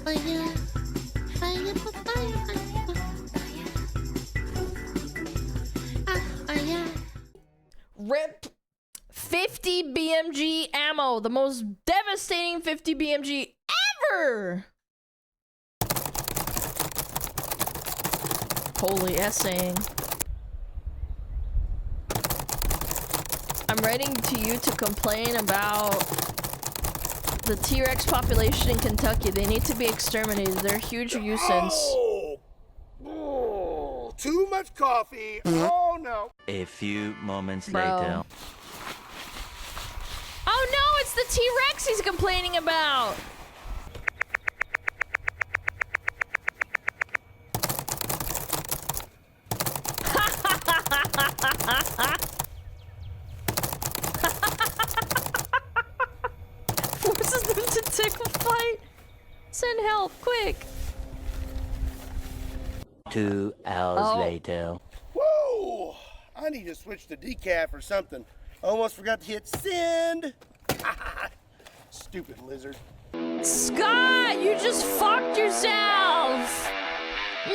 fire, fire, fire, fire. Rip 50 BMG ammo, the most devastating 50 BMG ever. Holy essaying. I'm writing to you to complain about the T-Rex population in Kentucky. They need to be exterminated. They're a huge nuisance. Oh, too much coffee. Oh no. A few moments Bro. later. Oh no, it's the T-Rex he's complaining about. Forces them to take a fight. Send help, quick. 2 hours later. Whoa! I need to switch to decaf or something. Almost forgot to hit send. Stupid lizard. Scott, you just fucked yourself. No!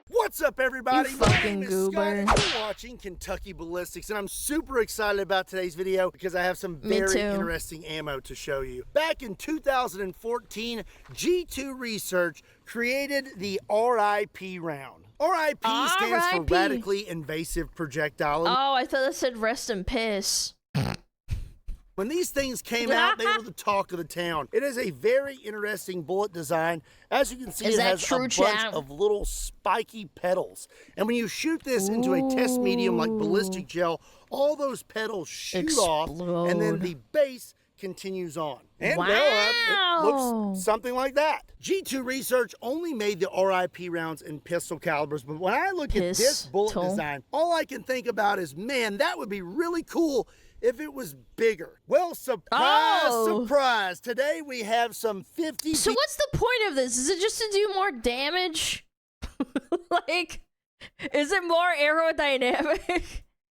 What's up, everybody? You My fucking name is goober. Scott, and you're watching Kentucky Ballistics, and I'm super excited about today's video because I have some very interesting ammo to show you. Back in 2014, G2 Research created the R.I.P. round. R.I.P. stands for Radically Invasive Projectile. Oh, I thought that said rest in piss. When these things came out, they were the talk of the town. It is a very interesting bullet design. As you can see, it has a bunch of little spiky petals. And when you shoot this into a test medium like ballistic gel, all those petals shoot off, and then the base continues on. And well, it looks something like that. G2 Research only made the R.I.P. rounds in pistol calibers, but when I look at this bullet design, all I can think about is, man, that would be really cool if it was bigger. Well, surprise, surprise. Today we have some 50... So what's the point of this? Is it just to do more damage? Like, is it more aerodynamic?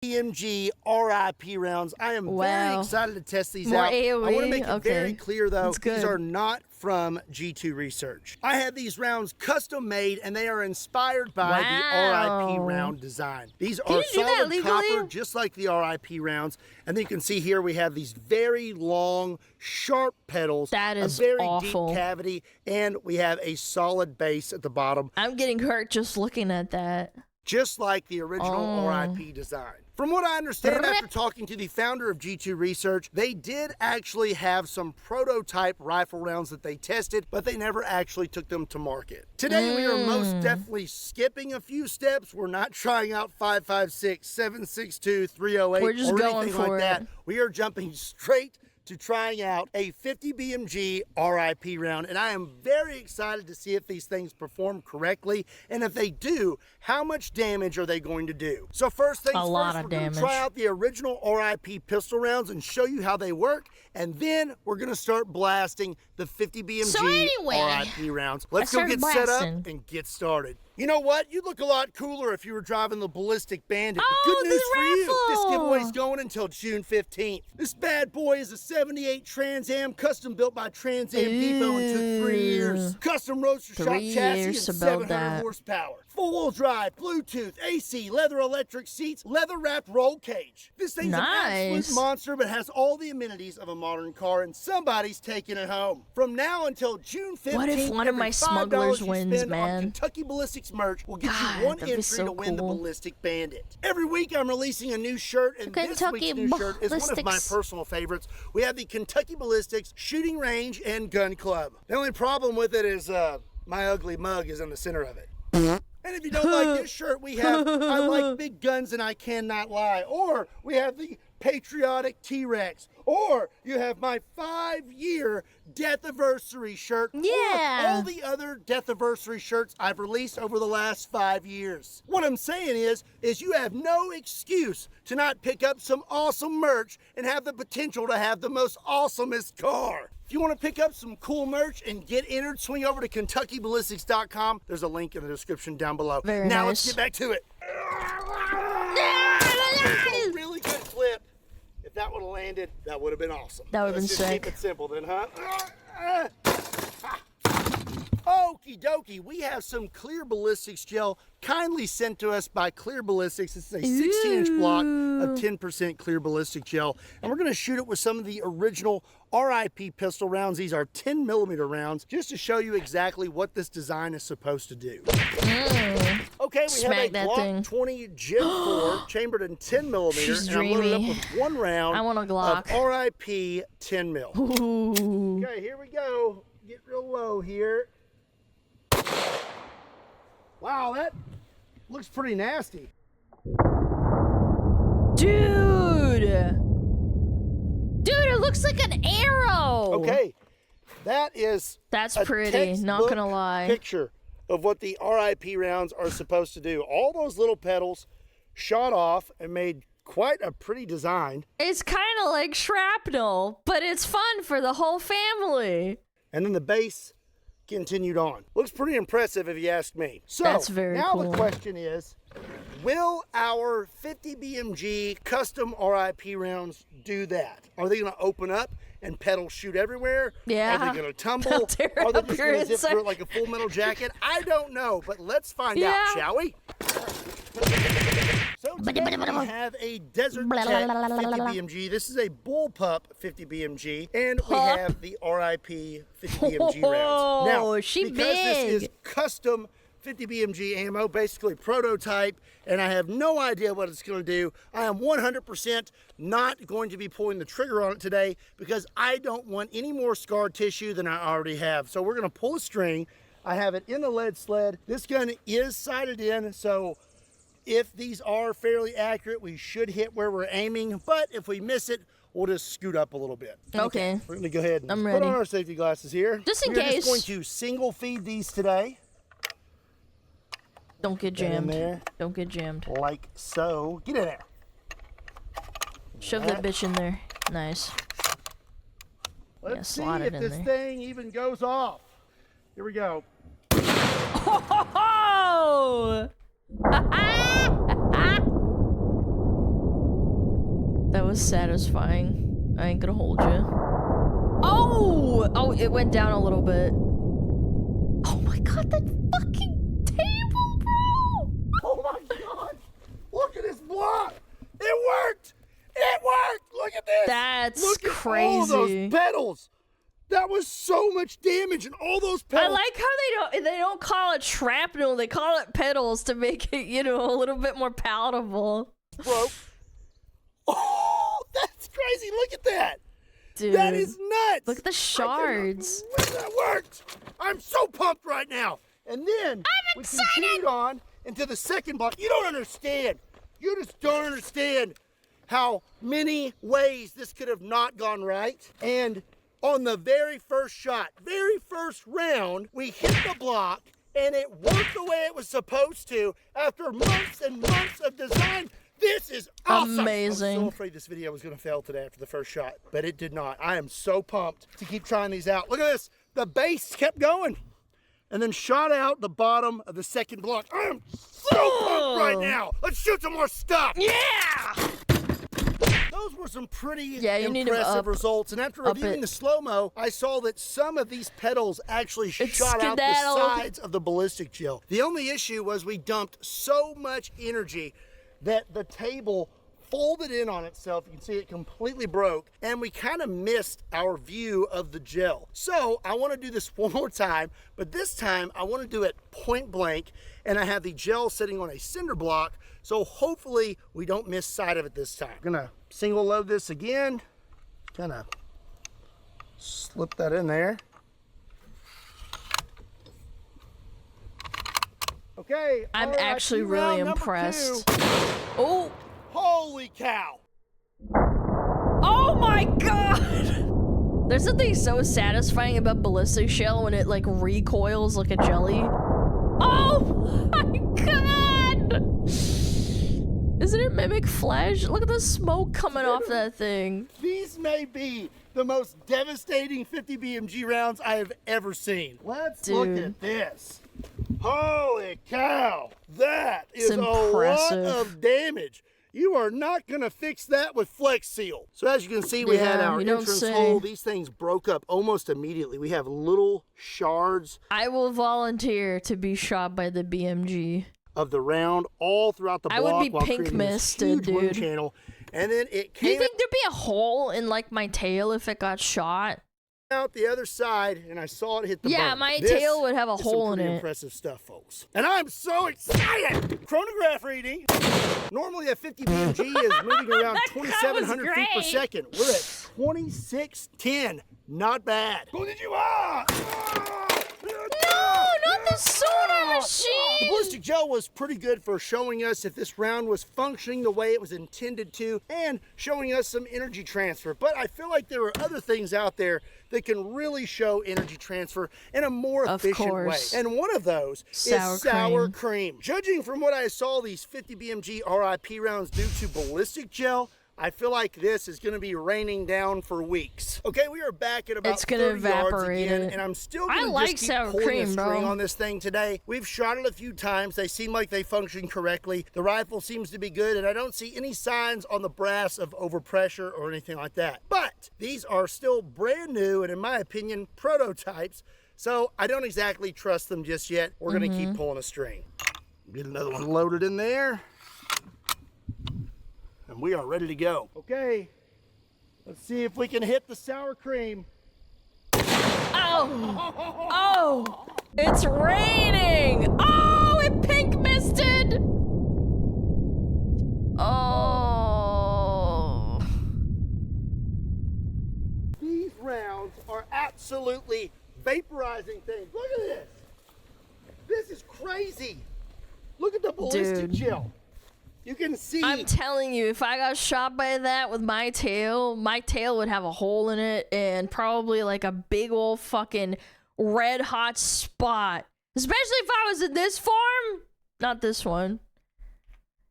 BMG R.I.P. rounds. I am very excited to test these out. AOE? I want to make it very clear, though, good. These are not from G2 Research. I had these rounds custom made, and they are inspired by the R.I.P. round design. These are solid copper, just like the R.I.P. rounds. And then you can see here we have these very long, sharp petals. That is a very awful. deep cavity, and we have a solid base at the bottom. I'm getting hurt just looking at that. Just like the original R.I.P. design. From what I understand after talking to the founder of G2 Research, they did actually have some prototype rifle rounds that they tested, but they never actually took them to market. Today we are most definitely skipping a few steps. We're not trying out 5.56, 7.62, 308, We're just or going anything for like that. it. We are jumping straight to trying out a 50 BMG R.I.P. round, and I am very excited to see if these things perform correctly, and if they do, how much damage are they going to do? So first things first, we're going to try out the original R.I.P. pistol rounds and show you how they work, and then we're going to start blasting the 50 BMG R.I.P. rounds. Let's go get set up and get started. You know what? You'd look a lot cooler if you were driving the Ballistic Bandit. But good news for you. This giveaway's going until June 15th. This bad boy is a 78 Trans Am, custom built by Trans Am Depot and took 3 years. Custom roadster shop chassis and 700 horsepower. Four-wheel drive, Bluetooth, AC, leather electric seats, leather-wrapped roll cage. This thing's an absolute monster, but has all the amenities of a modern car, and somebody's taking it home. From now until June 15th, what if one of my smugglers wins, man? Kentucky Ballistics merch will get you one entry to win the Ballistic Bandit. Every week I'm releasing a new shirt, and this week's new shirt is one of my personal favorites. We have the Kentucky Ballistics Shooting Range and Gun Club. The only problem with it is my ugly mug is in the center of it. And if you don't like this shirt, we have I like big guns and I cannot lie. Or we have the patriotic T-Rex. Or you have my 5-year Deathiversary shirt. Yeah. Or all the other Deathiversary shirts I've released over the last 5 years. What I'm saying is you have no excuse to not pick up some awesome merch and have the potential to have the most awesomest car. If you want to pick up some cool merch and get entered, swing over to KentuckyBallistics.com. There's a link in the description down below. Now let's get back to it. Really good clip. If that would have landed, that would have been awesome. That would have been sick. Keep it simple then, huh? Okie dokie, we have some clear ballistics gel kindly sent to us by Clear Ballistics. This is a 16-inch block of 10% clear ballistic gel, and we're going to shoot it with some of the original R.I.P. pistol rounds. These are 10mm rounds, just to show you exactly what this design is supposed to do. Okay, we have a Glock 20 Gen 4 chambered in 10mm, and I'm loaded up with one round I want a Glock. of R.I.P. 10mm. Ooh. Okay, here we go. Get real low here. Wow, that looks pretty nasty. Dude! Dude, it looks like an arrow! Okay, that's a pretty, not gonna textbook lie. picture of what the R.I.P. rounds are supposed to do. All those little petals shot off and made quite a pretty design. It's kind of like shrapnel, but it's fun for the whole family. And then the base continued on. Looks pretty impressive if you ask me. So That's very now cool. the question is, will our 50 BMG custom R.I.P. rounds do that? Are they going to open up and petals shoot everywhere? Yeah. Are they going to tumble? They'll tear Are they up just your going to zip inside. through it like a Full Metal Jacket? I don't know, but let's find out, Yeah. shall we? So today we have a Desert Tech 50 BMG. This is a Bullpup 50 BMG, and we Pup. have the R.I.P. 50 BMG rounds. Now, Oh, she because this is big. custom 50 BMG ammo, basically prototype, and I have no idea what it's going to do. I am 100% not going to be pulling the trigger on it today because I don't want any more scar tissue than I already have. So we're going to pull a string. I have it in the lead sled. This gun is sighted in, so if these are fairly accurate, we should hit where we're aiming, but if we miss it, we'll just scoot up a little bit. Okay. We're going to go ahead and I'm put ready. on our safety glasses here. Just in We're case. just going to single feed these today. Don't get Get in jammed. there. Don't get jammed. Like so. Get in there. Shove that bitch in there. Nice. Let's see slide it if in this there. thing even goes off. Here we go. Oh! That was satisfying. I ain't gonna hold you. Oh! Oh, it went down a little bit. Oh my god, that fucking table, bro! Oh my god! Look at this block! It worked! It worked! Look at this! That's Look at crazy. all those petals! That was so much damage and all those I petals. like how they don't call it shrapnel, they call it petals to make it, you know, a little bit more palatable. Broke. Oh, that's crazy! Look at that! Dude. That is nuts! Look at the shards. That worked! I'm so pumped right now! And then we continued on into the second block. You don't understand. You just don't understand how many ways this could have not gone right. And on the very first shot, very first round, we hit the block and it worked the way it was supposed to after months and months of design. This is awesome. Amazing. I'm so afraid this video was going to fail today after the first shot, but it did not. I am so pumped to keep trying these out. Look at this. The base kept going and then shot out the bottom of the second block. I am so pumped right now. Let's shoot some more stuff. Yeah! Those were some pretty Yeah, you need to impressive up- results. And after up reviewing it. the slow-mo, I saw that some of these petals actually shot out the skedaddled. sides of the ballistic gel. The only issue was we dumped so much energy that the table folded in on itself. You can see it completely broke, and we kind of missed our view of the gel. So I want to do this one more time, but this time I want to do it point blank, and I have the gel sitting on a cinder block, so hopefully we don't miss sight of it this time. I'm gonna single load this again, kind of slip that in there. Okay, I'm all right, actually round really number impressed. 2. Oh! Holy cow! Oh my god! There's something so satisfying about ballistic shell when it like recoils like a jelly. Oh my god! Doesn't it mimic flesh? Look at the smoke coming off that thing. These may be the most devastating 50 BMG rounds I have ever seen. Let's look Dude. at this. Holy cow! That is a lot impressive. of damage. You are not gonna fix that with Flex Seal. So as you can see, we had our you don't entrance say. hole. These things broke up almost immediately. We have little shards I will volunteer to be shot by the BMG. of the round all throughout the block. I would be while pink creating this misted, huge wound dude. channel. And then it Do you came think there'd be a hole in like my tail if it got shot? out the other side, and I saw it hit the Yeah, bone. my This tail would have a is hole some in pretty it. impressive stuff, folks. And I'm so excited! Chronograph reading. Normally a 50 BMG is moving around 2,700 feet per great. second. We're at 2610. Not bad. No, not the sonar The machine! ballistic gel was pretty good for showing us if this round was functioning the way it was intended to and showing us some energy transfer. But I feel like there are other things out there that can really show energy transfer in a more efficient way. And one of those is sour cream. Judging from what I saw these 50 BMG R.I.P. rounds do to ballistic gel, I feel like this is going to be raining down for weeks. Okay, we are back at about 30 yards again, and I'm still going to just keep pulling a string on this thing today. We've shot it a few times. They seem like they function correctly. The rifle seems to be good, and I don't see any signs on the brass of overpressure or anything like that. But these are still brand new, and in my opinion, prototypes, so I don't exactly trust them just yet. We're going to keep pulling a string. Get another one loaded in there. And we are ready to go. Okay, let's see if we can hit the sour cream. Oh! Oh! It's raining! Oh, it pink misted! Oh. These rounds are absolutely vaporizing things. Look at this. This is crazy. Look at the ballistic gel. You can see. I'm telling you, if I got shot by that with my tail would have a hole in it and probably like a big old fucking red hot spot. Especially if I was in this form. Not this one.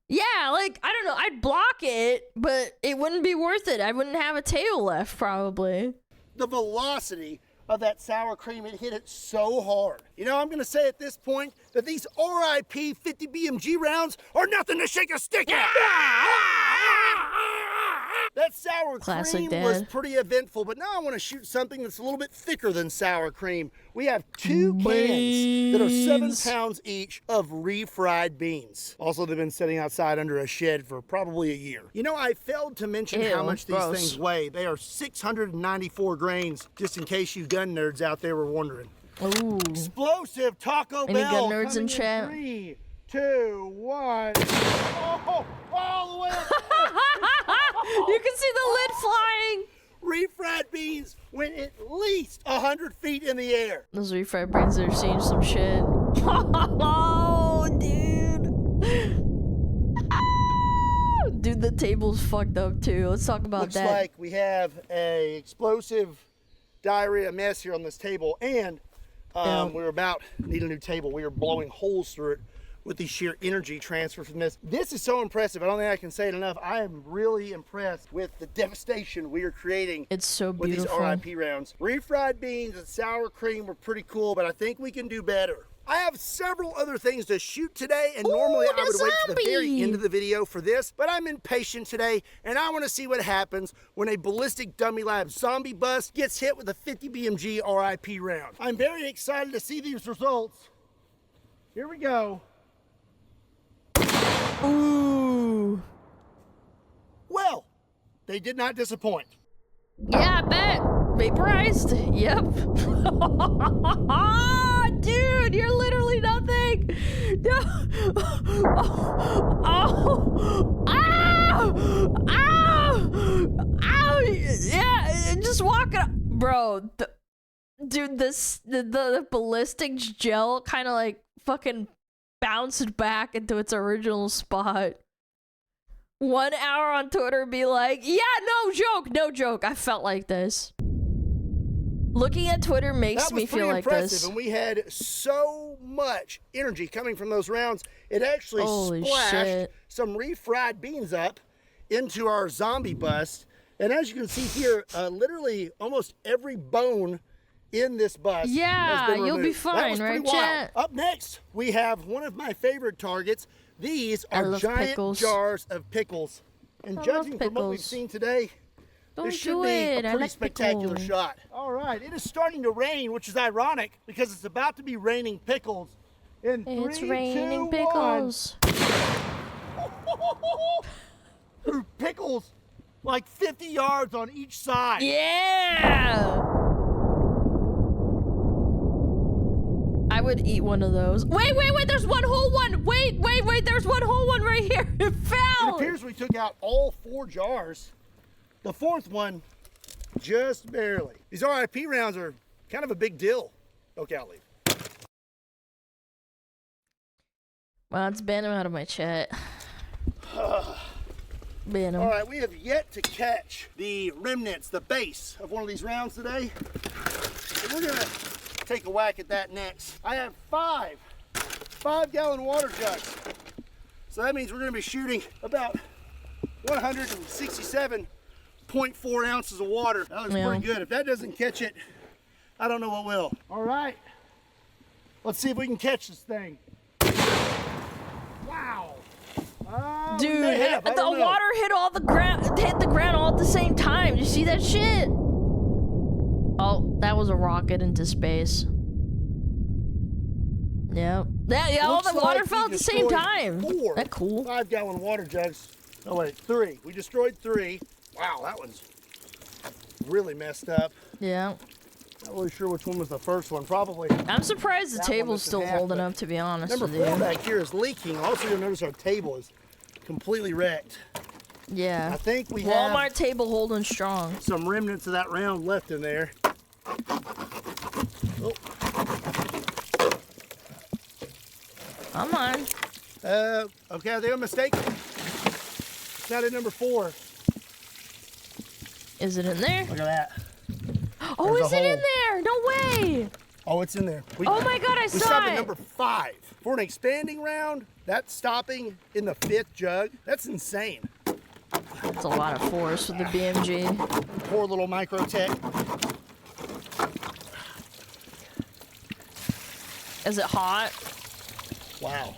Yeah, like, I don't know, I'd block it, but it wouldn't be worth it. I wouldn't have a tail left, probably. The velocity of that sour cream, it hit it so hard. You know, I'm gonna say at this point that these R.I.P. 50 BMG rounds are nothing to shake a stick at. That sour cream was pretty eventful, but now I want to shoot something that's a little bit thicker than sour cream. We have 2 cans that are 7 pounds each of refried beans. Also, they've been sitting outside under a shed for probably a year. You know, I failed to mention how much these things weigh. They are 694 grains, just in case you gun nerds out there were wondering. Ooh. Explosive Taco Bell. Any gun nerds in chat? 3, 2, 1. Oh, all the way up. You can see the lid flying. Refried beans went at least 100 feet in the air. Those refried beans are seeing some shit. Oh, dude. Dude, the table's fucked up too. Let's talk about that. Looks like we have a explosive diarrhea mess here on this table, and we're about to need a new table. We are blowing holes through it with the sheer energy transfer from this. This is so impressive. I don't think I can say it enough. I am really impressed with the devastation we are creating. It's so beautiful. With these R.I.P. rounds. Refried beans and sour cream were pretty cool, but I think we can do better. I have several other things to shoot today, and normally I would wait to the very end of the video for this, but I'm impatient today, and I want to see what happens when a ballistic dummy lab zombie bus gets hit with a 50 BMG R.I.P. round. I'm very excited to see these results. Here we go. Ooh. Well, they did not disappoint. Yeah, I bet. Vaporized? Yep. Dude, you're literally nothing. No. Oh. Ow. Ow. Ow. Yeah, just walk it. Bro, dude, the ballistic gel kind of like fucking bounced back into its original spot. 1 hour on Twitter be like, yeah, no joke, I felt like this. Looking at Twitter makes me feel like this. And we had so much energy coming from those rounds, it actually splashed some refried beans up into our zombie bust. And as you can see here, literally almost every bone in this bus has been removed. You'll be fine, right, chat? Up next, we have one of my favorite targets, These I are love giant pickles. jars of pickles. And I judging love from what we've pickles. seen today, Don't this should do be it. a I pretty like spectacular pickles. shot. All right, it is starting to rain, which is ironic because it's about to be raining pickles. In It's 3, raining 2, pickles. 1. Pickles like 50 yards on each side. Yeah. I would eat one of those. Wait, there's one whole one. Wait, there's one whole one right here. It It fell. appears we took out all 4 jars. The 4th one, just barely. These R.I.P. rounds are kind of a big deal. Okay, I'll leave. Well, let's ban him out of my chat. Ban him. All right, we have yet to catch the remnants, the base of one of these rounds today. And we're gonna take a whack at that next. I have 5-gallon water jugs. So that means we're gonna be shooting about 167.4 ounces of water. That looks pretty good. If that doesn't catch it, I don't know what will. All right, let's see if we can catch this thing. Wow. Dude, we may have, I the don't know. water hit the ground all at the same time. You see that shit? Oh, that was a rocket into space. Yep. All Looks the water like fell we at the same destroyed time. 4 That cool. 5-gallon water jugs. Oh wait, 3. We destroyed 3. Wow, that one's really messed up. Yeah. Not really sure which one was the first one. Probably. I'm surprised the That one table's was still in half, holding but up, to be honest Number with 4 you. back here is leaking. Also, you'll notice our table is completely wrecked. Yeah. I think we Walmart have table holding strong. some remnants of that round left in there. Oh. Come on. Okay, I think I'm mistaken. It's not in number 4. Is it in there? Look at that. Oh, There's is a it in hole. there? No way. Oh, it's in there. Oh my god, I We saw stopped at it. number 5. For an expanding round, that's stopping in the 5th jug. That's insane. That's a lot of force with the BMG. Poor little Microtech. Is it hot? Wow.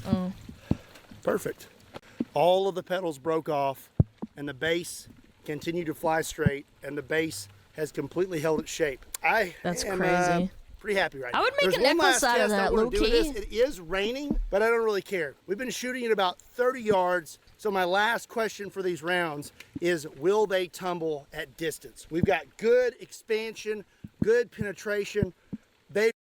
Oh. Perfect. All of the petals broke off, and the base continued to fly straight, and the base has completely held its shape. That's am, crazy. Pretty happy right now. I would make There's a one necklace last out of test I that, wanna do with low-key. this. It is raining, but I don't really care. We've been shooting at about 30 yards. So my last question for these rounds is, will they tumble at distance? We've got good expansion, good penetration. They've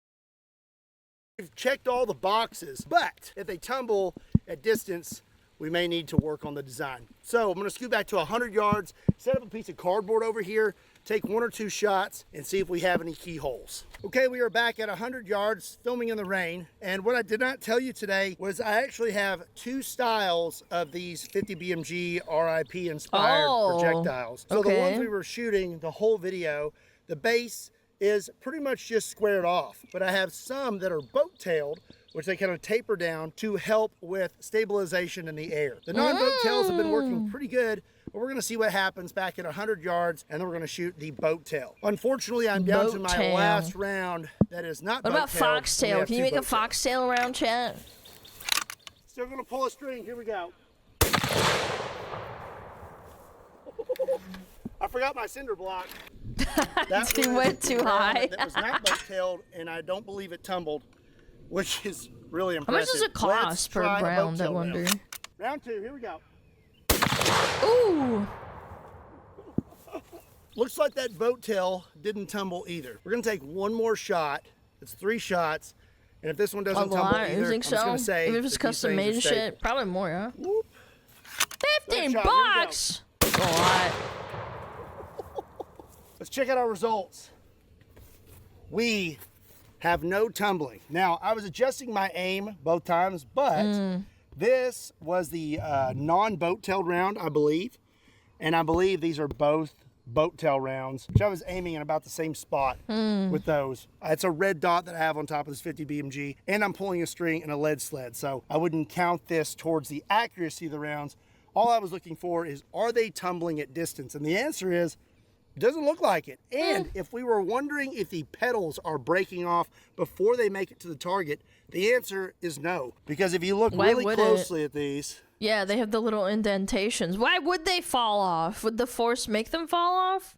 checked all the boxes, but if they tumble at distance, we may need to work on the design. So I'm gonna scoot back to 100 yards, set up a piece of cardboard over here, take 1 or 2 shots and see if we have any keyholes. Okay, we are back at 100 yards filming in the rain. And what I did not tell you today was I actually have 2 styles of these 50 BMG R.I.P. inspired projectiles. So the ones we were shooting the whole video, the base is pretty much just squared off, but I have some that are boat-tailed, which they kind of taper down to help with stabilization in the air. The non-boat tails have been working pretty good, but we're gonna see what happens back at 100 yards, and then we're gonna shoot the boat tail. Unfortunately, I'm down to my last round that is not What about boat-tailed, foxtail? and Can we you have make a 2 boat tails. foxtail round, chat? Still gonna pull a string, here we go. I forgot my cinder block. That It was went too a round high. That was not boat-tailed, and I don't believe it tumbled, which is really How impressive. much does it Let's cost per try a round, I boat-tail wonder? round. Round 2, here we go. Ooh! Looks like that boat tail didn't tumble either. We're gonna take 1 more shot. It's 3 shots. And if this one doesn't tumble lot, either, you think I'm just so? gonna say Even if it's that these custom things are made and shit? stable. Probably more, huh? Whoop. 15 Third shot, here we go. bucks! That's a lot. Let's check out our results. We have no tumbling. Now, I was adjusting my aim both times, but this was the non-boat tailed round, I believe. And I believe these are both boat tail rounds, which I was aiming in about the same spot with those. It's a red dot that I have on top of this 50 BMG, and I'm pulling a string and a lead sled, so I wouldn't count this towards the accuracy of the rounds. All I was looking for is, are they tumbling at distance? And the answer is, It doesn't look like it. And if we were wondering if the petals are breaking off before they make it to the target, the answer is no. Because if you look really closely at these... Yeah, they have the little indentations. Why would they fall off? Would the force make them fall off?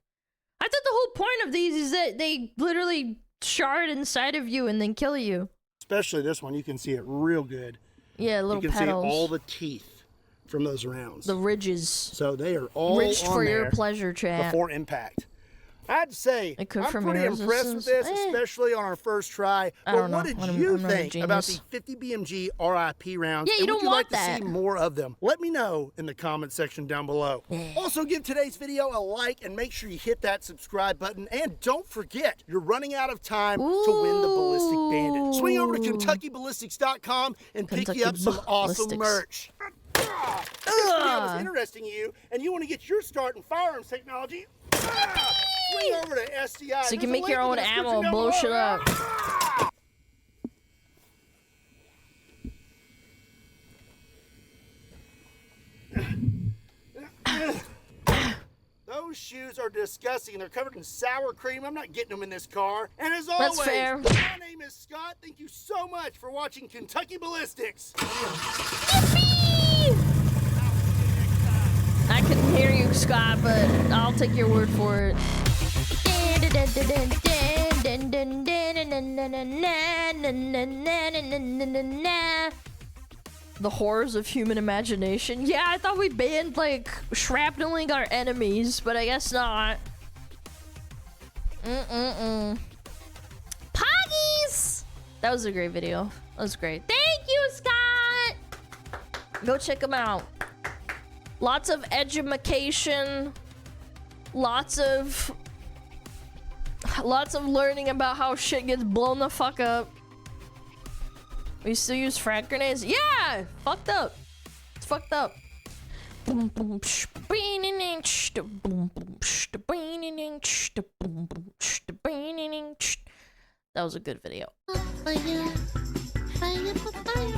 I thought the whole point of these is that they literally shard inside of you and then kill you. Especially this one, you can see it real good. Yeah, little petals. You can see all the teeth from those rounds. The ridges. So they are all ridged on for there your pleasure, chat. before impact. I'd say I'm pretty impressed with this, especially on our first try. But what did you think about the 50 BMG R.I.P. rounds? Yeah, you don't want that. Would you like to see more of them? Let me know in the comment section down below. Also, give today's video a like and make sure you hit that subscribe button. And don't forget, you're running out of time to win the Ballistic Bandit. Swing over to KentuckyBallistics.com and pick you up some awesome merch. If this video is interesting to you and you want to get your start in firearms technology, swing over to SDI. So you can make your own ammo, blow shit up. Those shoes are disgusting. They're covered in sour cream. I'm not getting them in this car. And as always, that's fair. My name is Scott. Thank you so much for watching Kentucky Ballistics. I couldn't hear you, Scott, but I'll take your word for it. The horrors of human imagination. Yeah, I thought we banned, like, shrapneling our enemies, but I guess not. Poggies! That was a great video. That was great. Thank you, Scott! Go check them out. Lots of edumacation. Lots of learning about how shit gets blown the fuck up. We still use frag grenades? Yeah! Fucked up. It's fucked up. That was a good video. Fire, fire, fire.